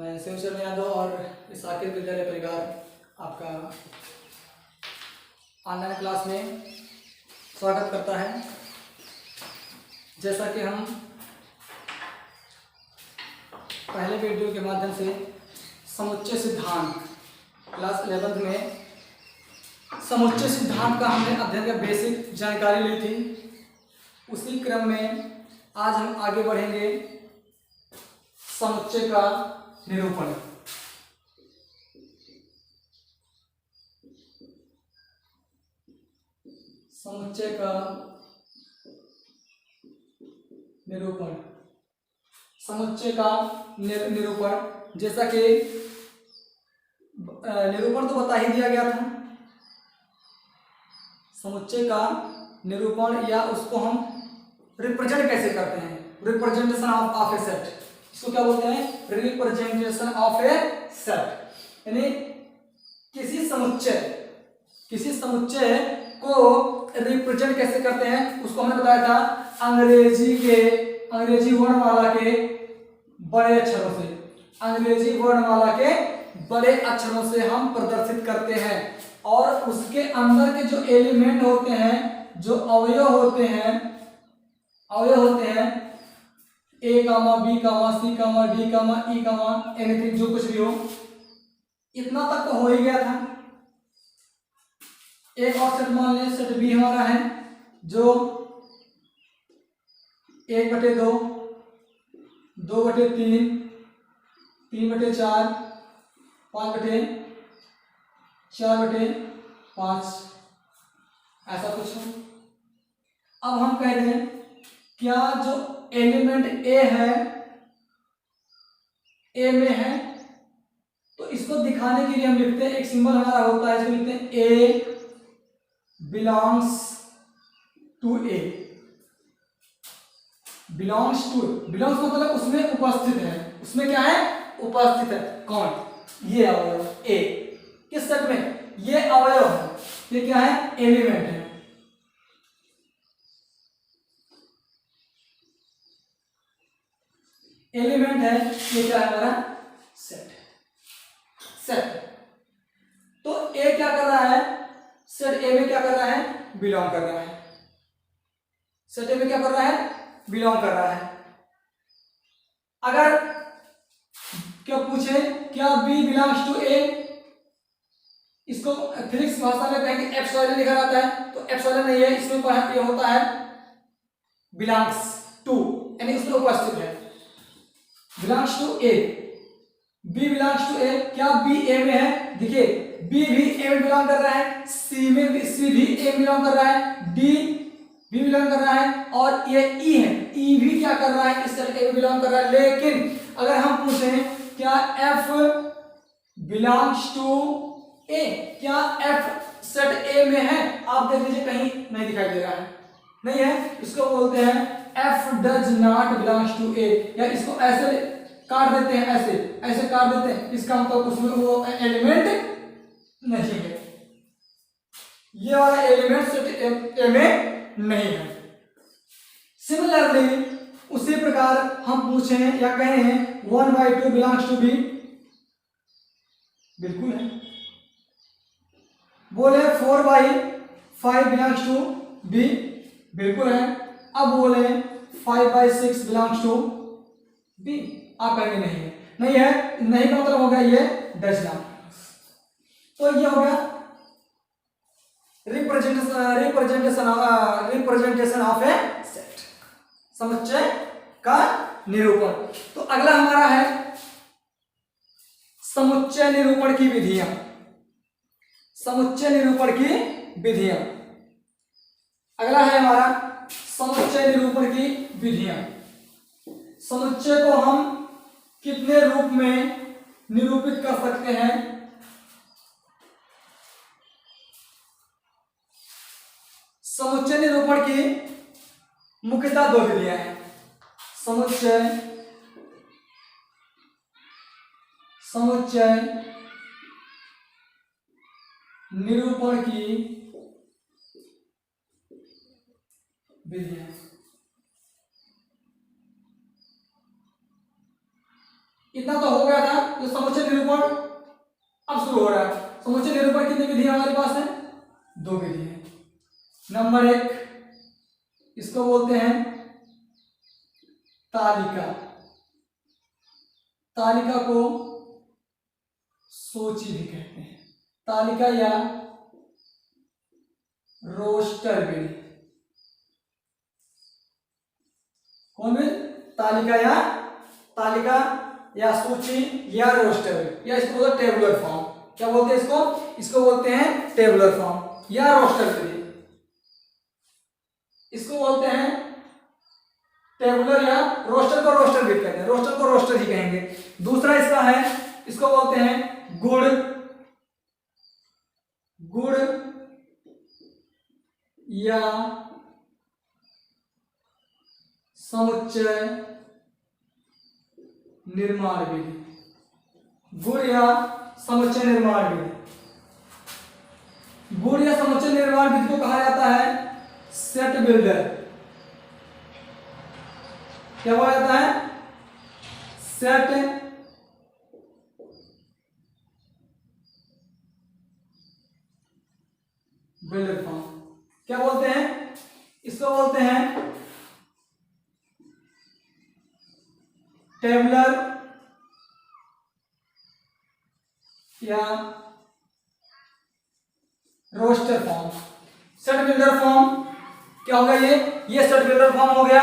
मैं शिव शरण यादव और इस साकेत विद्यालय परिवार आपका ऑनलाइन क्लास में स्वागत करता है। जैसा कि हम पहले वीडियो के माध्यम से समुच्चय सिद्धांत क्लास 11th में समुच्चय सिद्धांत का हमने अध्ययन का बेसिक जानकारी ली थी, उसी क्रम में आज हम आगे बढ़ेंगे समुच्चय का निरूपण। समुच्चय का निरूपण, समुच्चय का निरूपण जैसा कि निरूपण तो बता ही दिया गया था। समुच्चय का निरूपण या उसको हम रिप्रेजेंट कैसे करते हैं, रिप्रेजेंटेशन ऑफ ए सेट, इसको क्या बोलते हैं? Representation of A set. यानी किसी समुच्चय को रिप्रेजेंट कैसे करते हैं, उसको हमने बताया था अंग्रेजी वर्णमाला के बड़े अक्षरों से। अंग्रेजी वर्णमाला के बड़े अक्षरों से हम प्रदर्शित करते हैं और उसके अंदर के जो एलिमेंट होते हैं, जो अवयव होते हैं ए कामा बी कामा सी कामा डी कामा ई कामा एनीथिंग, जो कुछ भी हो, इतना तक तो हो ही गया था। एक और सेट मान लें, सेट बी हमारा है जो 1/2, 2/3, 3/4, 5/4/5 ऐसा कुछ हो। अब हम कह रहे हैं क्या जो एलिमेंट ए है, ए में है, तो इसको दिखाने के लिए हम लिखते हैं, एक सिंबल हमारा होता है, इसको लिखते हैं ए बिलोंग्स टू ए। बिलोंग्स मतलब उसमें उपस्थित है। उसमें क्या है? उपस्थित है। कौन? ये अवयव ए। किस सेट में? ये अवयव है, ये क्या है? एलिमेंट है। एलिमेंट है, ये क्या है? हमारा सेट। तो ए क्या कर रहा है? सेट ए में क्या कर रहा है? बिलोंग कर रहा है। सेट ए में क्या कर रहा है? बिलोंग कर रहा है। अगर क्या पूछे क्या बी बिलोंग्स टू ए, इसको फिजिक्स भाषा में कहेंगे एप्सिलॉन लिखा जाता है, तो एप्सिलॉन नहीं है, इसमें ये होता है बिलोंग्स टू, यानी उसमें उपस्थित है। Belongs to A, B belongs to A. क्या बी ए में है? देखिए बी भी ए में बिलोंग कर रहा है, सी भी ए में बिलोंग कर रहा है, डी भी बिलोंग कर रहा है, और ये ई है, ई भी क्या कर रहा है? इस सेट ए में बिलोंग कर रहा है। लेकिन अगर हम पूछें क्या एफ बिलोंग्स टू ए, क्या एफ सेट ए में है? आप देख लीजिए कहीं नहीं दिखाई दे रहा है, नहीं है, इसको बोलते हैं F does not belongs to A. या इसको ऐसे काट देते हैं, ऐसे काट देते हैं, इसका मतलब उसमें वो एलिमेंट नहीं है, ये वाला एलिमेंट सेट ए में नहीं है। सिमिलरली उसी प्रकार हम पूछें या कहें 1/2 बिलोंग्स टू बी, बिल्कुल है। बोले 4/5 बिलोंग्स टू बी, बिल्कुल है। अब बोले 5/6 बिलोंग्स टू बी, आप कहेंगे नहीं है। नहीं का मतलब हो गया ये डज नॉट। तो ये हो गया रिप्रेजेंटेशन ऑफ ए सेट, समुच्चय का निरूपण। तो अगला हमारा है समुच्चय निरूपण की विधियां। समुच्चय निरूपण की विधियां अगला है हमारा समुच्चय निरूपण की विधियां। समुच्चय को हम कितने रूप में निरूपित कर सकते हैं? समुच्चय निरूपण की मुख्यतः 2 विधियां हैं। समुच्चय निरूपण की विधियां। इतना तो हो गया था ये समुच्चय निरूपण अब शुरू हो रहा है। समुच्चय निरूपण कितनी विधि हमारे पास है? 2 विधि है। नंबर 1 इसको बोलते हैं तालिका। तालिका को सूची भी कहते हैं। तालिका या रोस्टर विधि। कौन भी? तालिका या सूची या रोस्टर या इसको बोलते हैं टेबुलर फॉर्म। क्या बोलते हैं इसको? इसको बोलते हैं टेबुलर फॉर्म या रोस्टर विधि। इसको बोलते हैं टेबुलर या रोस्टर को रोस्टर भी कहते हैं। रोस्टर को रोस्टर ही कहेंगे। दूसरा इसका है, इसको बोलते हैं गुण या समुच्चय निर्माण विधि। गुण या समुच्चय निर्माण विधि। गुण या समुच्चय निर्माण विधि को कहा जाता है सेट बिल्डर। क्या बोला जाता है? Set builder form. क्या बोलते हैं इसको? बोलते हैं टेबुलर या roster form. Set builder form क्या होगा? ये सेट बिल्डर फॉर्म हो गया।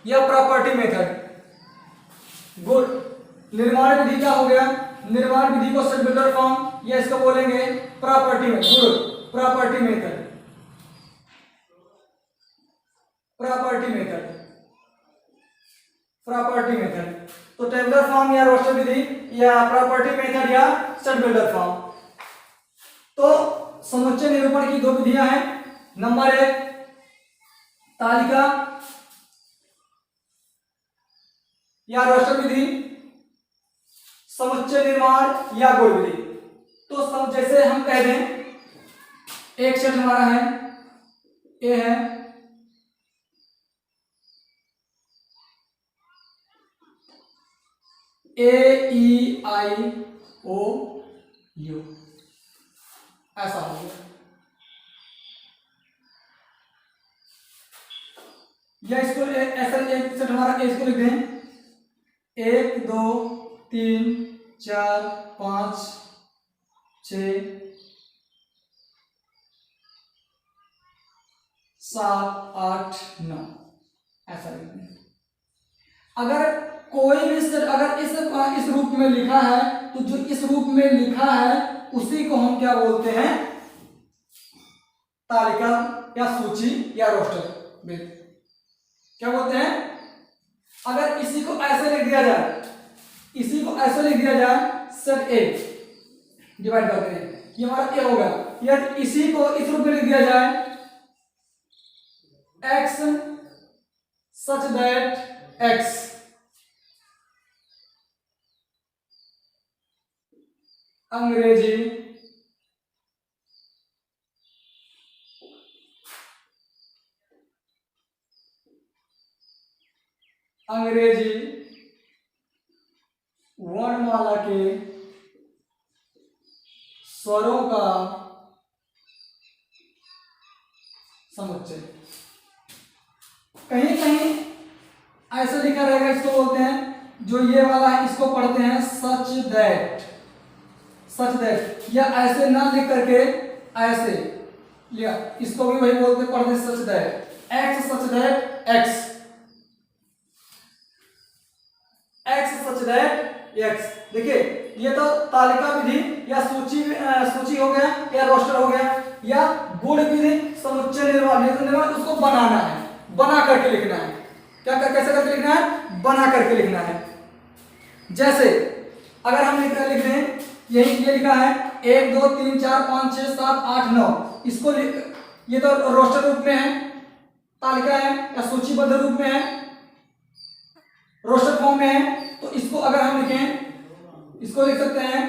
यह प्रॉपर्टी मेथड। गुण निर्माण विधि क्या हो गया? निर्माण विधि को सेट बिल्डर फॉर्म या इसको बोलेंगे प्रॉपर्टी मेथड। Property method. तो टेबुलर फॉर्म या रोस्टर विधि या प्रॉपर्टी मेथड या सेट बिल्डर फॉर्म। तो समुच्चय निरूपण की 2 विधियां हैं। नंबर 1 तालिका या रोस्टर विधि, समुच्चय निर्माण या गुण विधि। तो जैसे हम कह दें एक सेट हमारा है, ए है, ए ई आई ओ यू, ऐसा हो गया। या इसको ऐसा एक सेट हमारा इसको लिख दें 1 2 3 4 5 6 7 8 9 ऐसा लिख दें। अगर कोई भी सेट अगर इस रूप में लिखा है तो जो इस रूप में लिखा है उसी को हम क्या बोलते हैं? तालिका या सूची या रोस्टर में क्या बोलते हैं? अगर इसी को ऐसे लिख दिया जाए सेट ए डिवाइड करते हैं, ये हमारा ए होगा। या इसी को इस रूप में लिख दिया जाए x such that x अंग्रेजी वर्णमाला के स्वरों का समुच्चय। कहीं कहीं ऐसा लिखा रहेगा, इसको बोलते हैं जो ये वाला है इसको पढ़ते हैं सच दैट। या ऐसे ना लिख करके ऐसे लिया, इसको भी वही बोलते पढ़ते such that. X such that x, such that x. देखिए ये तो तालिका विधि या सूची हो गया या रोस्टर हो गया, या गुण विधि समुच्चय निर्माण उसको बनाना है, बना करके लिखना है। कैसे करके लिखना है? बना करके लिखना है। जैसे अगर हम लिख दें ये लिखा है 1 2 3 4 5 6 7 8 9, इसको ये तो रोस्टर रूप में है, तालिका है या सूचीबद्ध रूप में है, रोस्टर फॉर्म में है। तो इसको अगर हम लिखें, इसको लिख सकते हैं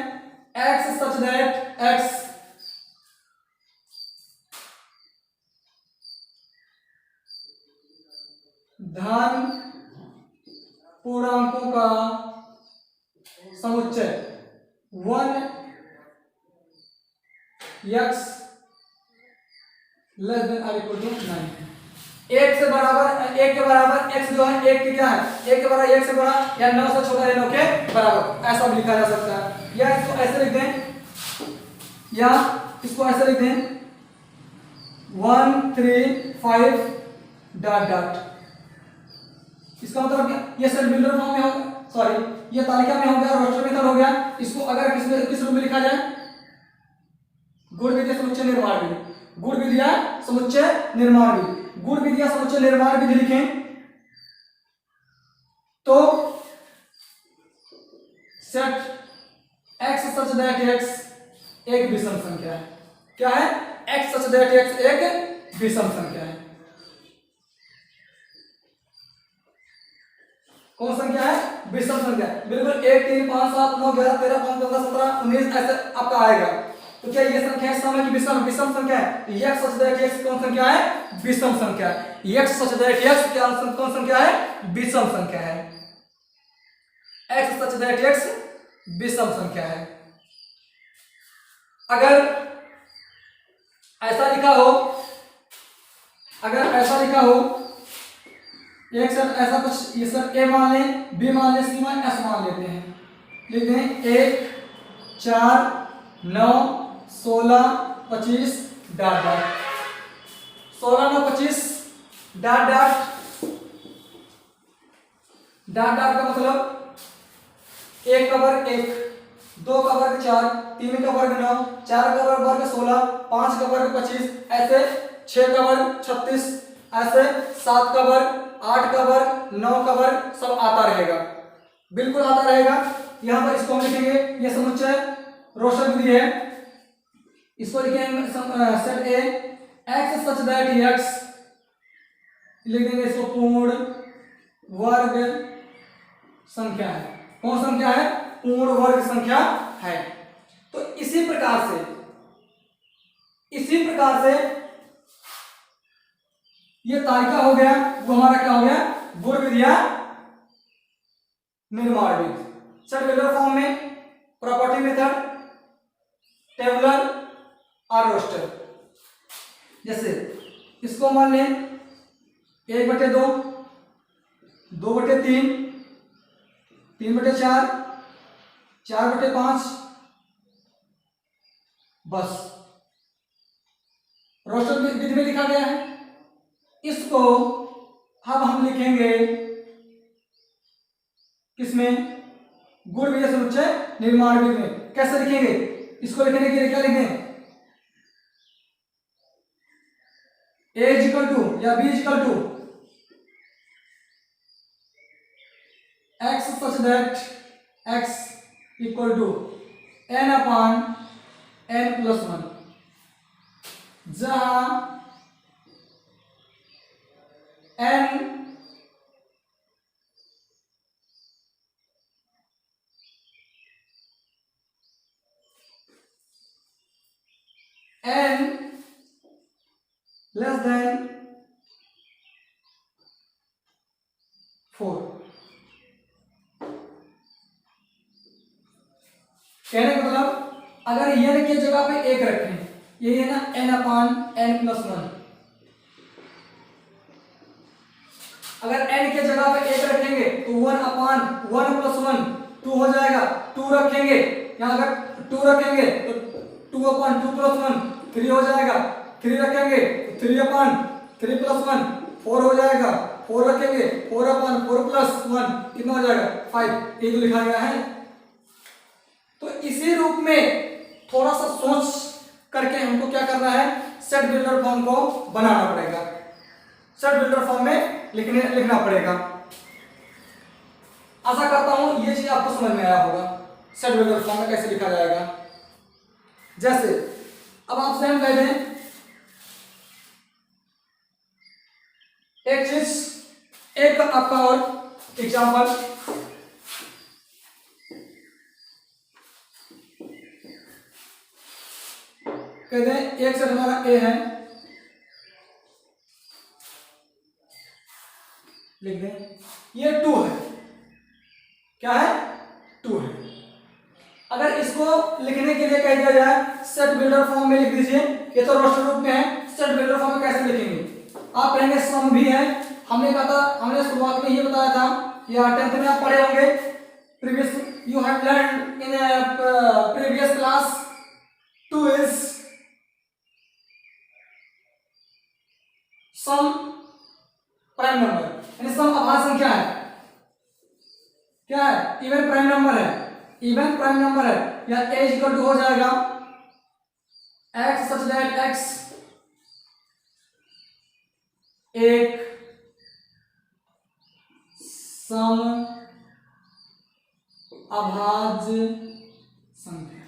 x सच दैट x धन पूर्णांकों का समुच्चय। 1x less than or equal to 9। एक से बराबर, एक के बराबर x जो है, एक के क्या है, एक के बराबर, एक से बड़ा या 9 से छोटा या 9 के बराबर, ऐसा भी लिखा जा सकता है। या इसको ऐसे लिख दें, या इसको ऐसे लिख दें 1 3 5 डॉट डॉट। इसका मतलब क्या, ये सेट बिल्डर फॉर्म में होगा, सॉरी ये तालिका में हो गया, रोस्टर मेथड हो गया। इसको अगर किस रूप में लिखा जाए, गुण विधि समुच्चय निर्माण विधि, गुण विधिया समुच्चय निर्माण विधि, गुण विधिया समुच्चय निर्माण विधि लिखें तो set x such that x एक विषम संख्या है। क्या है, x सच दैट x एक विषम संख्या है। कौन संख्या है, विषम संख्या। बिल्कुल 1 3 5 7 9 11 13 15 17 19 ऐसे आपका आएगा। तो क्या ये संख्या है समय की विषम संख्या है। x सच दैट x कौन संख्या है, विषम संख्या है। x सच दैट x क्या कौन संख्या है, विषम संख्या है। x सच दैट x विषम संख्या है। अगर ऐसा लिखा हो, अगर ऐसा लिखा हो, एक सर ऐसा कुछ, ये सर a मान लें, b मान लें, c मान, s मान लेते हैं, लिख दें 1 4 9 16 25 dot dot, 16 9 25 dot dot. Dot dot का मतलब 1 का वर्ग 1, 2 का वर्ग 4, 3 का वर्ग 9, 4 का वर्ग 16, 5 का वर्ग 25, ऐसे 6 का वर्ग 36, ऐसे 7 का वर्ग, 8 का वर्ग, 9 का वर्ग, सब आता रहेगा, बिल्कुल आता रहेगा। यहां पर इसको हम लिखेंगे, ये समुच्चय रोस्टर विधि है, इसको लिखेंगे set A x such that x, लिख देंगे इसको पूर्ण वर्ग संख्या है। कौन संख्या है, पूर्ण वर्ग संख्या है। तो इसी प्रकार से ये तालिका हो गया, वो हमारा क्या हो गया, गुण विधिया निर्माण विधि। सेट बिल्डर फॉर्म में प्रॉपर्टी मेथड, टेबुलर और रोस्टर। जैसे इसको मान लें 1/2, 2/3, 3/4, 4/5, बस रोस्टर विधि में लिखा गया है। इसको अब हम लिखेंगे किसमें, गुण विधि समुच्चय निर्माण विधि में। कैसे लिखेंगे, इसको लिखने के लिए क्या लिखें, a इक्वल टू या b equal to x such that x equal to n upon n plus 1, जहां n लेस देन 4। कहने का मतलब अगर n की जगह पे 1 रखें, ये है ना n अपॉन n प्लस 1, अगर n की जगह पे 1 रखेंगे तो 1 अपॉन 1 प्लस 1 2 हो जाएगा। 2 रखेंगे यहाँ, अगर 2 रखेंगे तो 2 अपॉन 2 प्लस 1 3 हो जाएगा। 3 रखेंगे तो 3 अपॉन 3 प्लस 1 4 हो जाएगा। 4 रखेंगे 4 अपॉन 4 प्लस 1 कितना हो जाएगा 5। ये तो लिखा गया है। तो इसी रूप में थोड़ा सा सोच करके हमको क्या करना है, सेट बिल्डर फॉर्म को बनाना पड़ेगा, सेट बिल्डर फॉर्म में लिखना पड़ेगा। आशा करता हूं ये चीज आपको समझ में आया होगा, सेट बिल्डर फॉर्म में कैसे लिखा जाएगा। जैसे अब आपसे हम कह दें एक चीज, एक आपका और एग्जांपल, कहते हैं एक सेट हमारा ए है, लिख दें ये 2 है। क्या है, 2 है। अगर इसको इसको लिखने के लिए कह दिया जाए सेट बिल्डर फॉर्म में लिख दीजिए। ये तो रोस्टर रूप में है, सेट बिल्डर फॉर्म में कैसे लिखेंगे? आप कहेंगे सम भी है। हमने कहा था, हमने शुरुआत में ये बताया था या 10th में आप पढ़े होंगे, previous you have learn in previous class 2 is some prime number, यानी सम अभाज्य संख्या है। क्या है? इवन प्राइम नंबर है, इवन प्राइम नंबर है। या a इक्वल टू हो जाएगा x सच दैट x एक सम अभाज्य संख्या।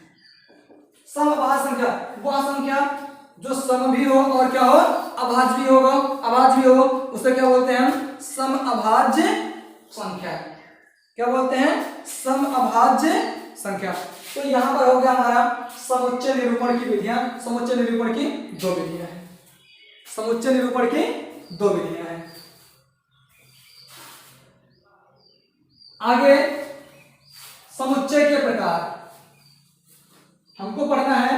सम अभाज्य संख्या वह संख्या जो सम भी हो और क्या हो, अभाज्य भी होगा, अभाज्य भी हो, उसे क्या बोलते हैं हम? सम अभाज्य संख्या। क्या बोलते हैं? सम अभाज्य संख्या। तो यहां पर हो गया हमारा समुच्चय निरूपण की विधियां। समुच्चय निरूपण की 2 विधियां हैं। समुच्चय निरूपण की 2 विधियां हैं। आगे समुच्चय के प्रकार हमको पढ़ना है।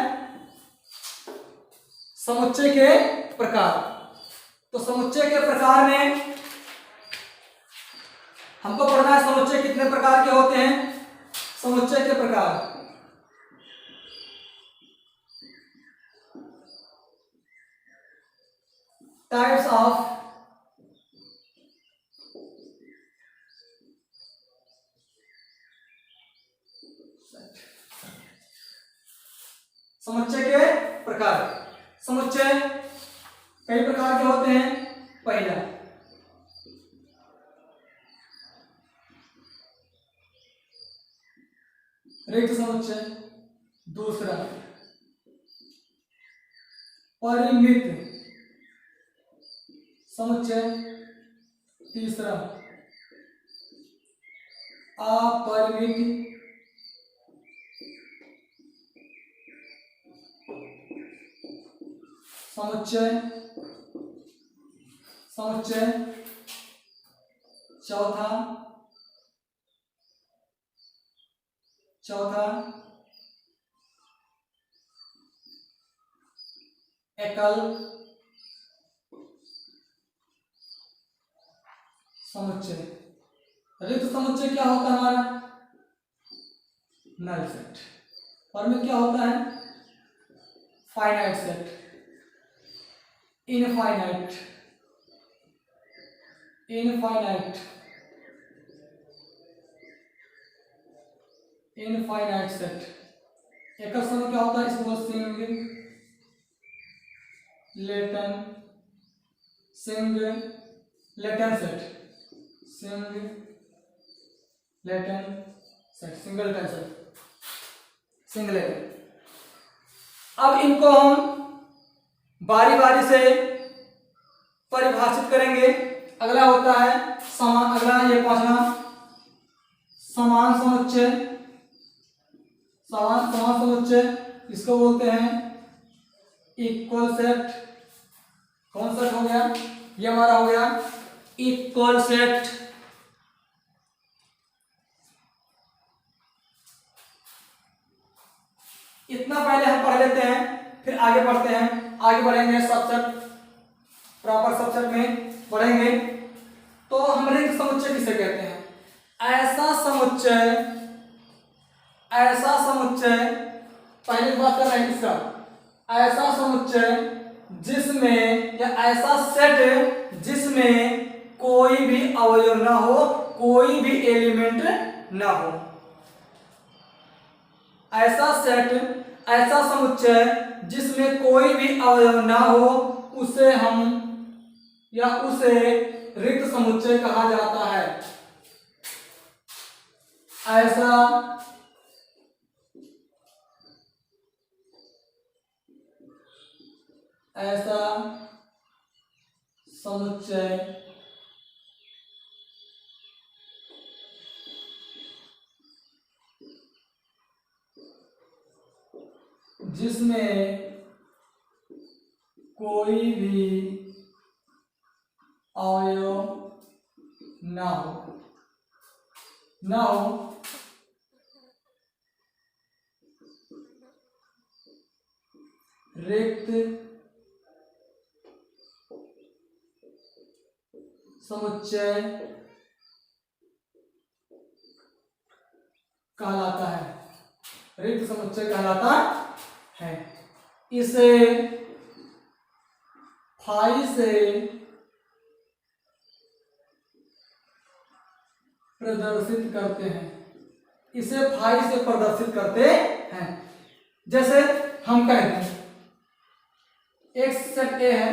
समुच्चय के प्रकार, तो समुच्चय के प्रकार में हमको पढ़ना है समुच्चय कितने प्रकार के होते हैं। समुच्चय के प्रकार टाइप्स ऑफ समुच्चय के प्रकार। समुच्चय कई प्रकार के होते हैं। पहला रिक्त समुच्चय, दूसरा परिमित समुच्चय, तीसरा अपरिमित समुच्चय, चौथा एकल समुच्चय। रिक्त समुच्चय क्या होता है हमारा? Null set. परिमित क्या होता है? Finite set, infinite set. एकल समय क्या होता है? इसको सिंगलेटन सेट, सिंगलेटन। अब इनको हम बारी बारी से परिभाषित करेंगे। अगला होता है समान, अगला ये 5वां समान समुच्चय, इसको बोलते हैं इक्वल सेट। कौन सेट हो गया? ये हमारा हो गया इक्वल सेट। इतना पहले हम पढ़ लेते हैं, फिर आगे बढ़ते हैं। आगे बढ़ेंगे सबसेट, प्रॉपर सबसेट में बढ़ेंगे। तो हम रिक्त समुच्चय किसे कहते हैं? ऐसा समुच्चय पहले बात कर रहे हैं किसका? ऐसा समुच्चय जिसमें, या ऐसा सेट जिसमें कोई भी अवयव ना हो, कोई भी एलिमेंट ना हो। ऐसा समुच्चय जिसमें कोई भी अवयव ना हो, उसे रिक्त समुच्चय कहा जाता है। ऐसा समुच्चय जिसमें कोई भी अवयव ना हो रिक्त समुच्चय कहलाता है, रिक्त समुच्चय कहलाता है। इसे फाई से प्रदर्शित करते हैं, इसे फाई से प्रदर्शित करते हैं। जैसे हम कहते हैं एक सेट ए है,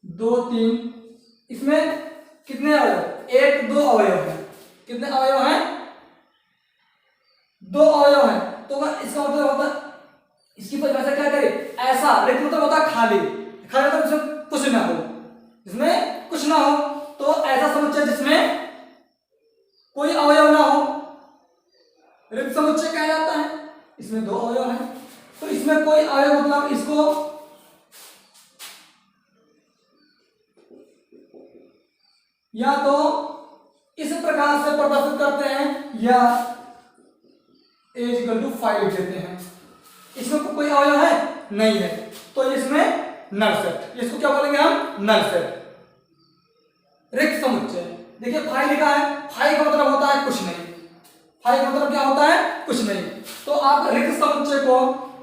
2 3, इसमें कितने अवयव, 1 2 अवयव है। कितने अवयव हैं? 2 अवयव हैं। तो इसका मतलब होता है, इसकी परिभाषा क्या करें, ऐसा रिक्त मतलब होता है खाली, खाली मतलब इसमें कुछ ना हो, इसमें कुछ ना हो, तो ऐसा समुच्चय जिसमें कोई अवयव ना हो रिक्त समुच्चय कहलाता है। इसमें 2 अवयव हैं, तो इसमें कोई अवयव मतलब इसको या तो इस प्रकार से प्रदर्शित करते हैं या A = 5 देते हैं। इसमें कोई अवयव है नहीं है, तो इसमें नल सेट, इसको क्या बोलेंगे हम, नल सेट, रिक्त समुच्चय। देखिए फाई लिखा है, फाई का मतलब होता है कुछ नहीं, फाई का मतलब क्या होता है, कुछ नहीं। तो आप रिक्त समुच्चय को,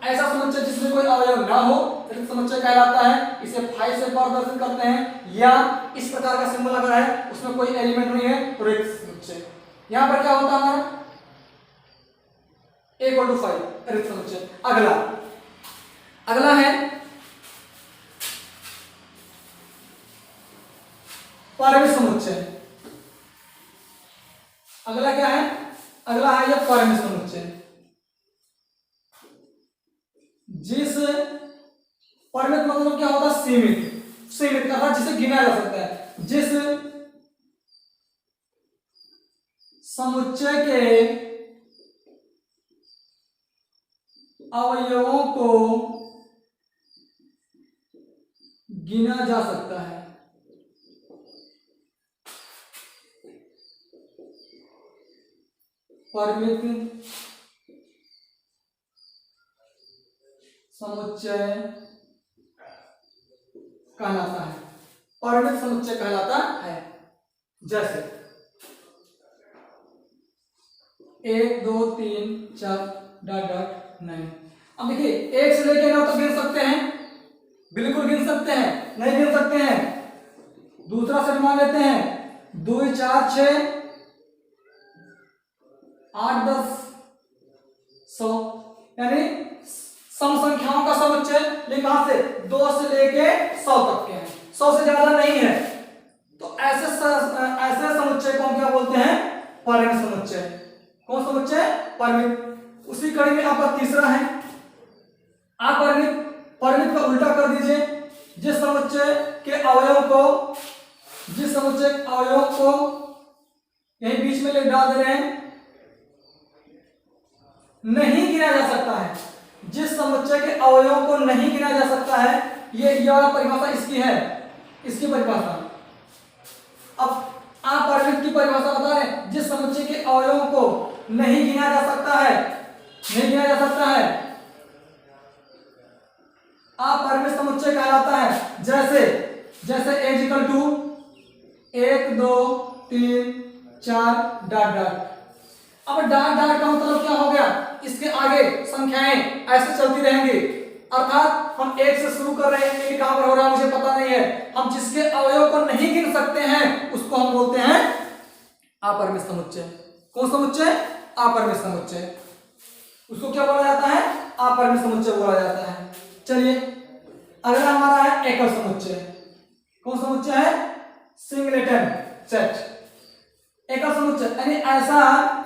ऐसा समुच्चय जिसमें कोई अवयव ना हो, रिक्त समुच्चय कहलाता है। इसे फाई से प्रदर्शित करते हैं, या इस प्रकार का सिंबल अगर है उसमें कोई एलिमेंट नहीं है तो रिक्त समुच्चय। यहां पर क्या होता है हमारा A = 5 रिक्त समुच्चय। अगला है पारमित समुच्चय। अगला क्या है, अगला है यह पारमित समुच्चय, जिस परिमित मतलब क्या होता है, सीमित, सीमित अर्थात जिसे गिना जा सकता है, जिस समुच्चय के अवयवों को गिना जा सकता है। परिमित समुच्चय कहलाता है, परिमित समुच्चय कहलाता है। जैसे 1 2 3 4 ... 9। अब देखिए 1 से लेकर 9 तक गिन सकते हैं, बिल्कुल गिन सकते हैं, नहीं गिन सकते हैं, दूसरा सेट मान लेते हैं, 2 4 6 8 10 100, यानी सम संख्याओं का समुच्चय। लेकिन कहां से, 2 से लेके 100 तक के हैं, 100 से ज्यादा नहीं है। तो ऐसे समुच्चय को हम क्या बोलते हैं, परिमित समुच्चय। कौन समुच्चय, परिमित। उसी कड़ी में आपका तीसरा है, आप परिमित का उल्टा कर दीजिए। जिस समुच्चय के अवयव को, जिस समुच्चय के अवयव को यहीं बीच में ले डाल दे रहे हैं, नहीं गिना जा सकता है, जिस समुच्चय के अवयवों को नहीं गिना जा सकता है, ये यह परिभाषा इसकी है, इसकी परिभाषा। अब आप परिमित की परिभाषा बता रहे हैं, जिस समुच्चय के अवयवों को नहीं गिना जा सकता है, नहीं गिना जा सकता है, अपरिमित समुच्चय कहलाता है। जैसे A = 1 2 3 4 ... अब डॉट डॉट का मतलब क्या हो गया, इसके आगे संख्याएं ऐसे चलती रहेंगी, अर्थात हम 1 से शुरू कर रहे हैं, कहां पर हो रहा है मुझे पता नहीं है। हम जिसके अवयव को नहीं गिन सकते हैं उसको हम बोलते हैं अपरिमित समुच्चय। कौन समुच्चय, अपरिमित समुच्चय। उसको क्या बोला जाता है, अपरिमित समुच्चय बोला जाता है। चलिए अगला हमारा है एकल समुच्चय। कौन समुच्चय है, सिंगलेटन सेट। एकल समुच्चय यानी ऐसा,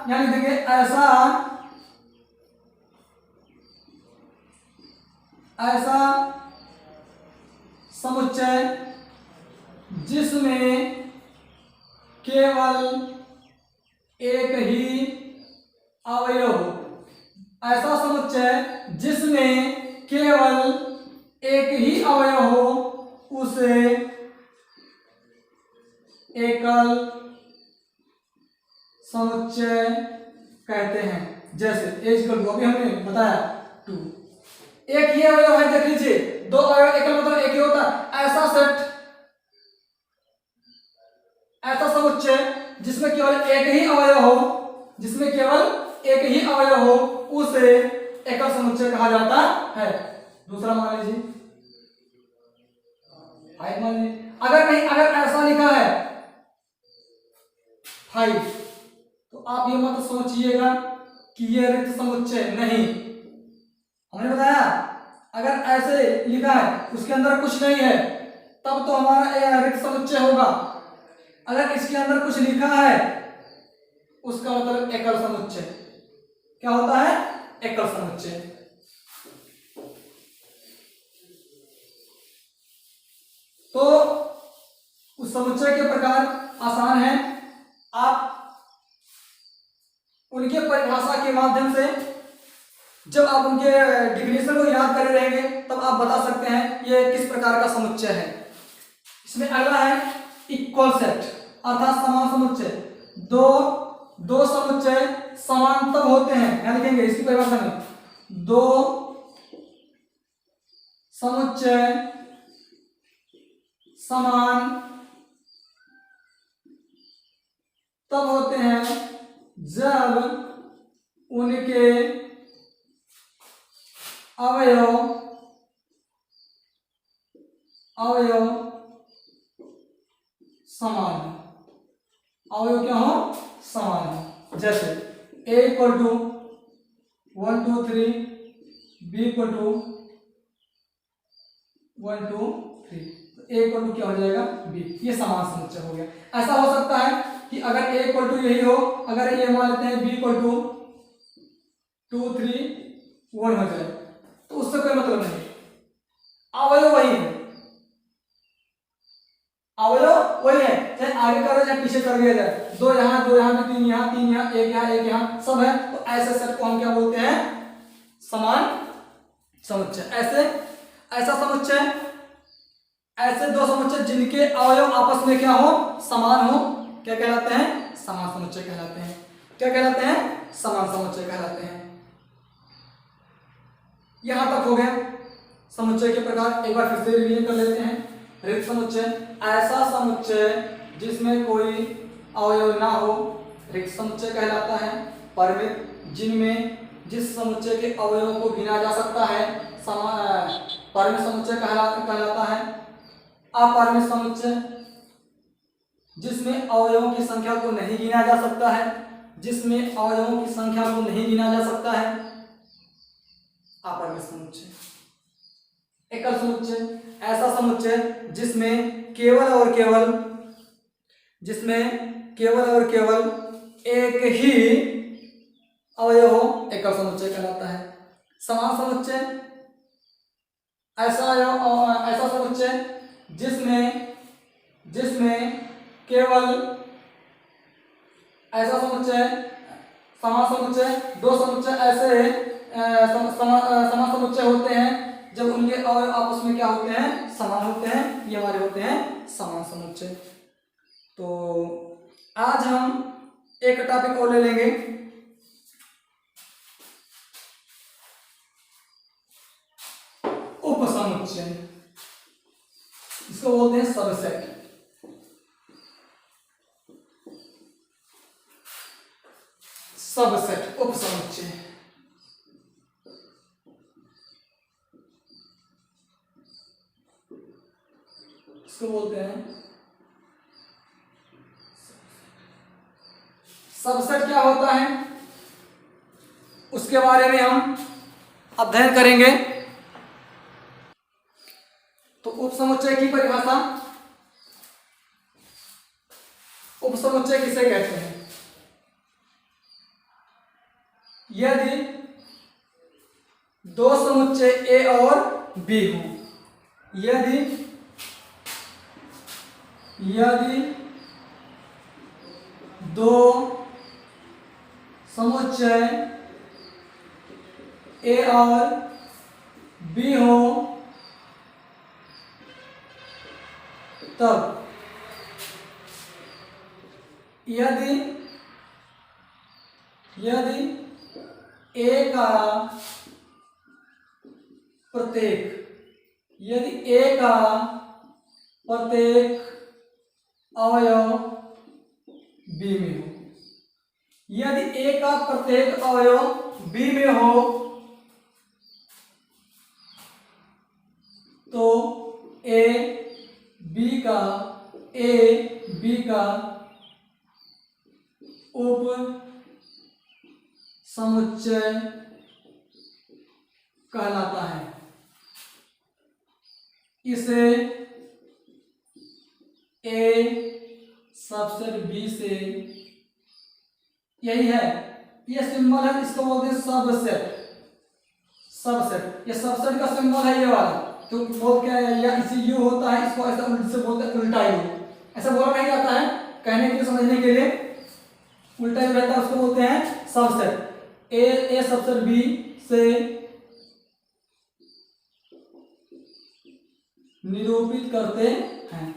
यानी देखिए ऐसा समुच्चय जिसमें केवल एक ही अवयव हो, ऐसा समुच्चय जिसमें केवल एक ही अवयव हो, उसे एकल समुच्चय कहते हैं। जैसे A = 2, अभी हमने बताया 2, एक ही अवयव है, देख लीजिए, दो अवयव एकल मतलब एक ही होता है। ऐसा सेट, ऐसा समुच्चय जिसमें केवल एक ही अवयव हो, जिसमें केवल एक ही अवयव हो, उसे एकल समुच्चय कहा जाता है। दूसरा मान लीजिए, फाइव मान लीजिए। अगर नहीं, अगर ऐसा लिखा है 5, तो आप ये मत सोचिएगा कि ये रिक्त समुच्चय, नहीं, हमने बताया अगर ऐसे लिखा है उसके अंदर कुछ नहीं है तब तो हमारा रिक्त समुच्चय होगा। अगर इसके अंदर कुछ लिखा है उसका मतलब एकल समुच्चय। क्या होता है? एकल समुच्चय। तो उस समुच्चय के प्रकार आसान है, आप उनके परिभाषा के माध्यम से जब आप उनके डिफिनेशन को याद करे रहेंगे तब आप बता सकते हैं ये किस प्रकार का समुच्चय है। इसमें अगला है इक्वल सेट अर्थात समान समुच्चय। दो समुच्चय समान तब होते हैं, यहां लिखेंगे इसकी परिभाषा में, दो समुच्चय समान तब होते हैं जब उनके अवयव समान, अवयव क्या हो? समान। जैसे a equal to 1 2 3, b equal to 1 2 3, तो a इक्वल टू क्या हो जाएगा? b। ये समान समुच्चय हो गया। ऐसा हो सकता है कि अगर a इक्वल टू यही हो, अगर ये मान लेते हैं b इक्वल टू 2 3 1 हो जाए, तो उससे कोई मतलब नहीं, अवयव वही है, अवयव वही है, चाहे आगे करो चाहे पीछे कर दिया जाए, दो यहाँ तीन यहाँ, एक यहाँ सब है, तो ऐसे सेट को हम क्या बोलते हैं? समान समुच्चय। ऐसा समुच्चय, ऐसे दो समुच्चय जिनके अवयव आपस में क्या हो? समान हो, क्या कहलाते हैं? समान समुच्चय कहलाते हैं। क्या कहलाते हैं? समान समुच्चय कहलाते हैं। यहां तक हो गया समुच्चय के प्रकार। एक बार फिर से रिवीजन कर लेते हैं। रिक्त समुच्चय, ऐसा समुच्चय जिसमें कोई अवयव ना हो, रिक्त समुच्चय कहलाता है। परिमित, जिनमें जिस समुच्चय के अवयवों को गिना जा सकता है, परिमित समुच्चय कहलाता है। अपरिमित समुच्चय, जिसमें अवयवों की संख्या को नहीं गिना जा सकता है, जिसमें अवयवों की संख्या को नहीं गिना जा सकता है, अपरिमित समुच्चय। एकल समुच्चय, ऐसा समुच्चय जिसमें केवल और केवल एक ही अवयव हो, एकल समुच्चय कहलाता है। समान समुच्चय, ऐसा समुच्चय जिसमें केवल, ऐसा समुच्चय, समान समुच्चय, दो समुच्चय ऐसे समान समुच्चय होते हैं जब उनके अवयव आपस में क्या होते हैं? समान होते हैं। ये हमारे होते हैं समान समुच्चय। तो आज हम एक टॉपिक और ले लेंगे, उपसमुच्चय। इसको बोलते हैं सबसेट। सबसेट, उपसमुच्चय। इसको बोलते हैं सबसेट। क्या होता है उसके बारे में हम अध्ययन करेंगे। तो उपसमुच्चय की परिभाषा, उपसमुच्चय किसे कहते हैं? यदि दो समुच्चय ए और बी हो, यदि दो समुच्चय ए और बी हो, तब यदि ए का प्रत्येक, यदि ए का प्रत्येक अवयव बी में हो, यदि ए का प्रत्येक अवयव बी में हो तो ए बी का उप समुच्चय कहलाता है। इसे ए सबसेट बी से, यही है, ये सिंबल है, इसको बोलते हैं सबसेट। सबसेट, ये सबसेट का सिंबल है ये वाला, तो बोल क्या है, या इसी यू होता है, इसको ऐसा उल्टे से बोलते हैं उल्टा यू। ऐसा बोला नहीं जाता है, कहने के लिए, समझने के लिए उल्टा यू रहता है, उसको बोलते हैं सबसेट। ए सबसेट बी से निरूपित करते हैं।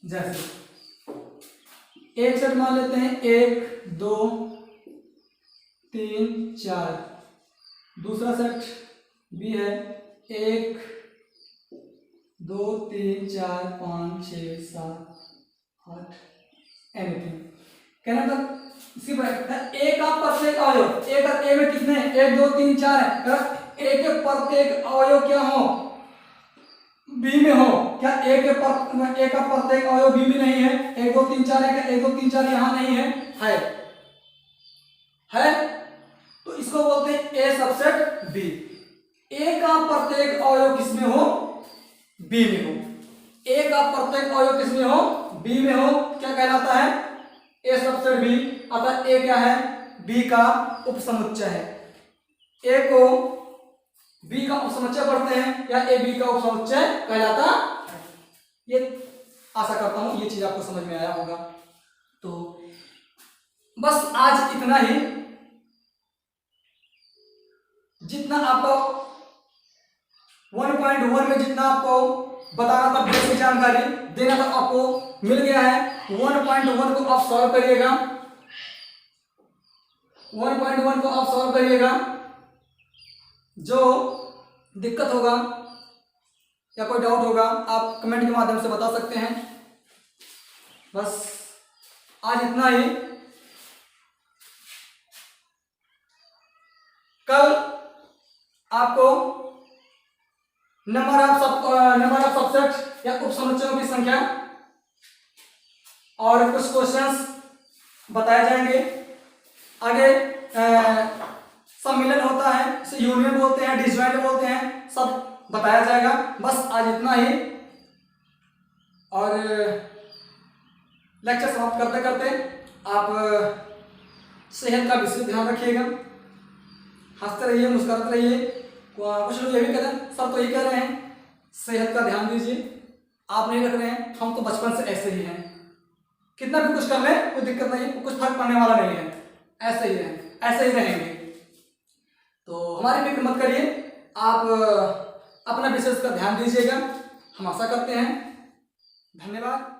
जैसे एक सेट मान लेते हैं 1 2 3 4, दूसरा सेट भी है 1 2 3 4 5 6 7 8, एनीथिंग। कहना था इसी पर ए का प्रत्येक अवयव, ए का ए में कितने 1 2 3 4 है, ए के प्रत्येक अवयव क्या हो, बी में हो। क्या ए का प्रत्येक अवयव बी में नहीं है, 1 2 3 4 है, 1 2 3 4 यहां नहीं है, है तो इसको बोलते हैं ए सबसेट बी। ए का प्रत्येक अवयव किसमें हो, बी में हो। ए का प्रत्येक अवयव किसमें हो, बी में हो, क्या कहलाता है, ए सबसेट बी। अतः ए क्या है, बी का उपसमुच्चय है। ए को बी का उपसमुच्चय पढ़ते हैं या ए बी का उपसमुच्चय कहलाता है। ये आशा करता हूं ये चीज आपको समझ में आया होगा। तो बस आज इतना ही, जितना आपको 1.1 में जितना आपको बताना था, बेसिक जानकारी देना था, आपको मिल गया है। 1.1 को आप सॉल्व करिएगा, 1.1 को आप सॉल्व करिएगा। जो दिक्कत होगा या कोई डाउट होगा आप कमेंट के माध्यम से बता सकते हैं। बस आज इतना ही। कल आपको नंबर ऑफ सबसेट या उपसमुच्चयों की संख्या और कुछ क्वेश्चंस बताए जाएंगे। आगे सम्मिलन होता है, इसे यूनियन बोलते हैं, डिसजॉइंट बोलते हैं, सब बताया जाएगा। बस आज इतना ही, और लेक्चर समाप्त करते करते आप सेहत का विशेष ध्यान रखिएगा, हंसते रहिए, मुस्कुराते रहिए। कुछ लोग ये भी कहते हैं, सब तो ये कह रहे हैं सेहत का ध्यान दीजिए, आप नहीं रख रहे हैं, हम तो बचपन से ऐसे ही हैं, कितना भी कुछ कर लें कोई दिक्कत नहीं, कुछ फर्क पड़ने वाला नहीं है, ऐसे ही हैं, ऐसे ही रहेंगे। तो हमारी फिक्र मत करिए, आप अपना विशेष का ध्यान दीजिएगा, हम आशा करते हैं। धन्यवाद।